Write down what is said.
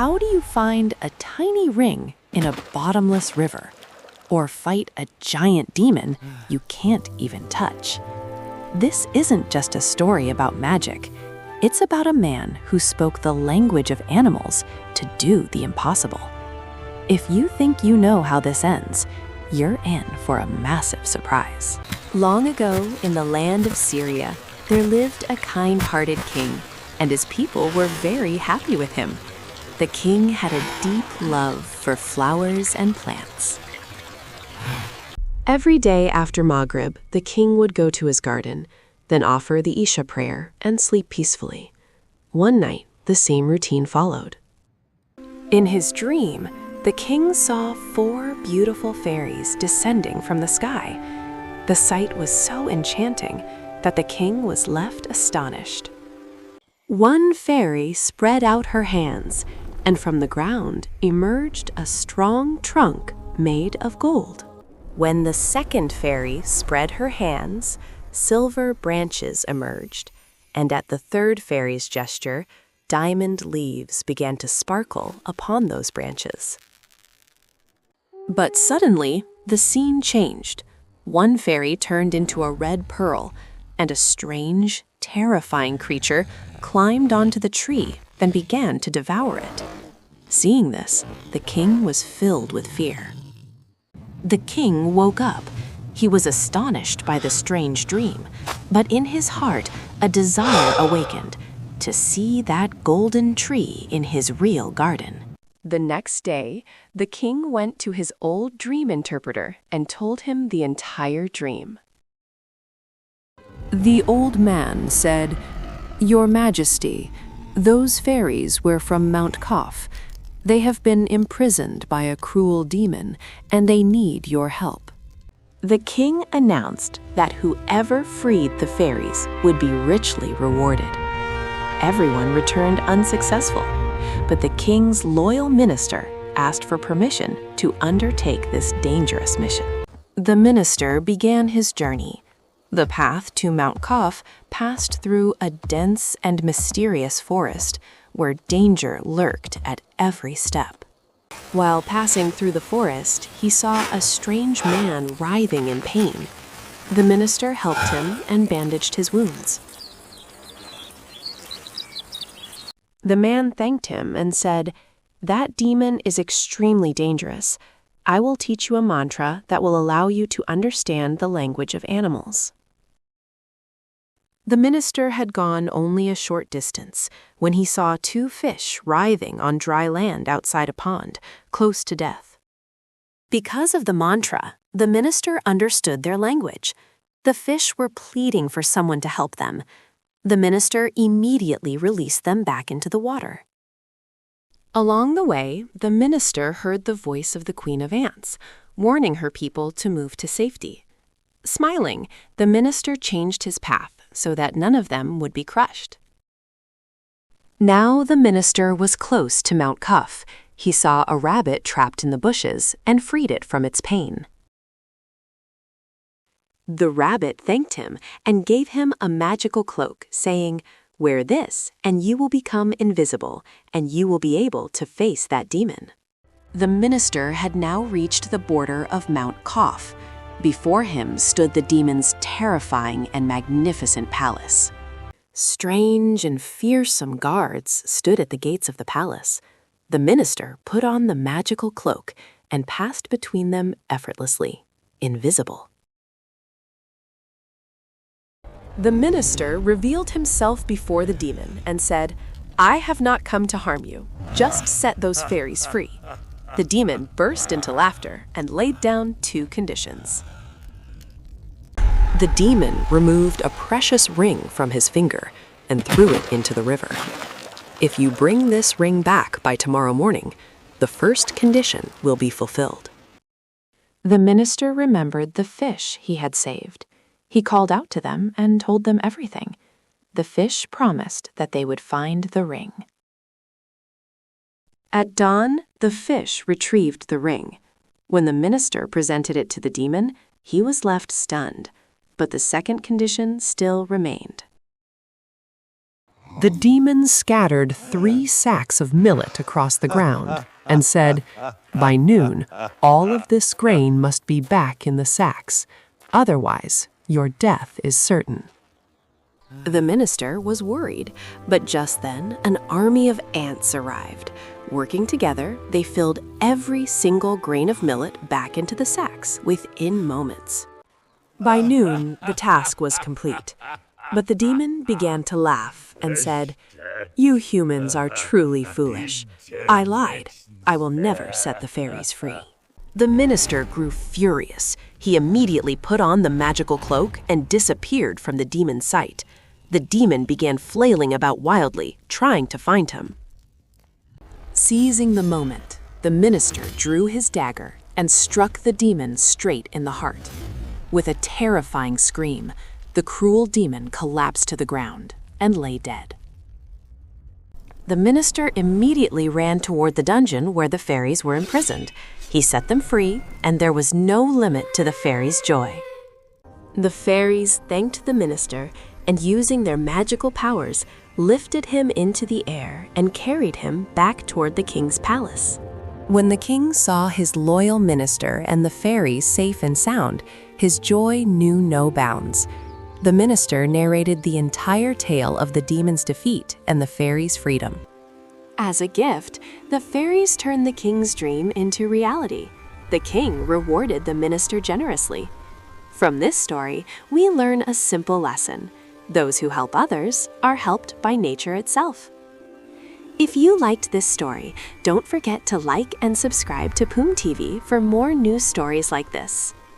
how do you find a tiny ring in a bottomless river? Or fight a giant demon you can't even touch? This isn't just a story about magic. It's about a man who spoke the language of animals to do the impossible. If you think you know how this ends, you're in for a massive surprise. Long ago, in the land of Syria, there lived a kind-hearted king, and his people were very happy with him. The king had a deep love for flowers and plants. Every day after Maghrib, the king would go to his garden, then offer the Isha prayer and sleep peacefully. One night, the same routine followed. In his dream, the king saw 4 beautiful fairies descending from the sky. The sight was so enchanting that the king was left astonished. One fairy spread out her hands, and from the ground emerged a strong trunk made of gold. When the second fairy spread her hands, silver branches emerged, and at the third fairy's gesture, diamond leaves began to sparkle upon those branches. But suddenly, the scene changed. One fairy turned into a red pearl, and a strange, terrifying creature climbed onto the tree, then began to devour it. Seeing this, the king was filled with fear. The king woke up. He was astonished by the strange dream, but in his heart, a desire awakened to see that golden tree in his real garden. The next day, the king went to his old dream interpreter and told him the entire dream. The old man said, "Your Majesty, those fairies were from Mount Qaf. They have been imprisoned by a cruel demon, and they need your help." The king announced that whoever freed the fairies would be richly rewarded. Everyone returned unsuccessful, but the king's loyal minister asked for permission to undertake this dangerous mission. The minister began his journey. The path to Mount Qaf passed through a dense and mysterious forest where danger lurked at every step. While passing through the forest, he saw a strange man writhing in pain. The minister helped him and bandaged his wounds. The man thanked him and said, "That demon is extremely dangerous. I will teach you a mantra that will allow you to understand the language of animals." The minister had gone only a short distance when he saw 2 fish writhing on dry land outside a pond, close to death. Because of the mantra, the minister understood their language. The fish were pleading for someone to help them. The minister immediately released them back into the water. Along the way, the minister heard the voice of the Queen of Ants, warning her people to move to safety. Smiling, the minister changed his path so that none of them would be crushed. Now the minister was close to Mount Qaf. He saw a rabbit trapped in the bushes and freed it from its pain. The rabbit thanked him and gave him a magical cloak, saying, "Wear this, and you will become invisible, and you will be able to face that demon." The minister had now reached the border of Mount Qaf. Before him stood the demon's terrifying and magnificent palace. Strange and fearsome guards stood at the gates of the palace. The minister put on the magical cloak and passed between them effortlessly, invisible. The minister revealed himself before the demon and said, "I have not come to harm you. Just set those fairies free." The demon burst into laughter and laid down 2 conditions. The demon removed a precious ring from his finger and threw it into the river. "If you bring this ring back by tomorrow morning, the first condition will be fulfilled." The minister remembered the fish he had saved. He called out to them and told them everything. The fish promised that they would find the ring. At dawn, the fish retrieved the ring. When the minister presented it to the demon, he was left stunned, but the second condition still remained. The demon scattered 3 sacks of millet across the ground and said, "By noon, all of this grain must be back in the sacks. Otherwise, your death is certain." The minister was worried, but just then an army of ants arrived. Working together, they filled every single grain of millet back into the sacks within moments. By noon, the task was complete. But the demon began to laugh and said, "You humans are truly foolish. I lied. I will never set the fairies free." The minister grew furious. He immediately put on the magical cloak and disappeared from the demon's sight. The demon began flailing about wildly, trying to find him. Seizing the moment, the minister drew his dagger and struck the demon straight in the heart. With a terrifying scream, the cruel demon collapsed to the ground and lay dead. The minister immediately ran toward the dungeon where the fairies were imprisoned. He set them free, and there was no limit to the fairies' joy. The fairies thanked the minister, and using their magical powers, lifted him into the air and carried him back toward the king's palace. When the king saw his loyal minister and the fairies safe and sound, his joy knew no bounds. The minister narrated the entire tale of the demon's defeat and the fairies' freedom. As a gift, the fairies turned the king's dream into reality. The king rewarded the minister generously. From this story, we learn a simple lesson. Those who help others are helped by nature itself. If you liked this story, don't forget to like and subscribe to Poom TV for more news stories like this.